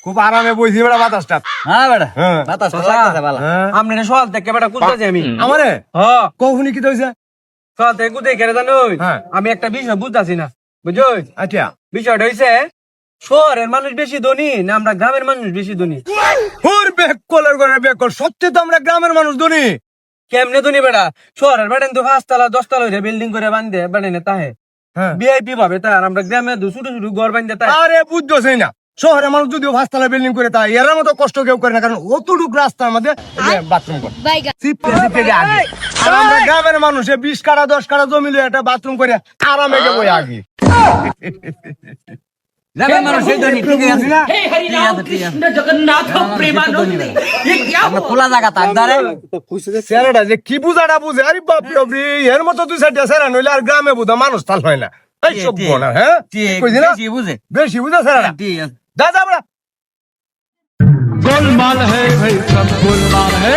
খুব আরামে বইছি বেটা বাতাসটা। হ্যাঁ বেটা হ্যাঁ। বাতাস লাগতেছে ভালো আপনি সকাল থেকে বেটা কুদতেছি আমি আমারে হ্যাঁ কখনই কি হইছে? সকাল থেকে কুদে কেড়ে জানো হ্যাঁ। আমি একটা বিষয় বুঝতেছি না বুঝছো আচ্ছা বিষয়টা হইছে শহরের মানুষ বেশি ধনী না আমরা গ্রামের মানুষ বেশি ধনী হুর বেক কলের করে বেক কল, সত্যি তো আমরা গ্রামের মানুষ ধনী। কেমনে ধনী বেটা শহরের বেড়েন তো 5 তলা 10 তলা হইরে বিল্ডিং করে বান্ধে বেড়েনে তাহে হ্যাঁ। ভিআইপি ভাবে তার আমরা গ্রামে ছোট ছোট ঘর বান্ধে তাই আরে বুঝছই না, শহরের মানুষ যদিও 5 তলা বিল্ডিং করে তাই এর মতো কষ্ট কেউ করে না, কারণ অতটুক রাস্তা আমাদের বাথরুম করে সিপতে সিপতে যায় আগে। আর আমরা গ্রামের মানুষে 20 কাঠা 10 কাঠা জমি লয়ে একটা বাথরুম করে আরামে গে বই আগে। গ্রামের মানুষ এই ধনী ঠিক আছে না हे हरिराम कृष्ण जगन्नाथ प्रेमानंद ये क्या আমরা খোলা জায়গা থাক দাঁড়ে স্যারেটা যে কি বুঝাটা বুঝে, আরে বাপ রে বাপ রে, এর মতো দুই চারটা স্যারা নইলে আর গ্রামে বুঝা মানুষ তাল হয় না। এই সব ঠিক, বনা হ্যাঁ ঠিক কইছি না বেশি বুঝে বেশি বুঝা স্যারা ঠিক আছে যা যা বড়া गोलमाल है भाई सब गोलमाल है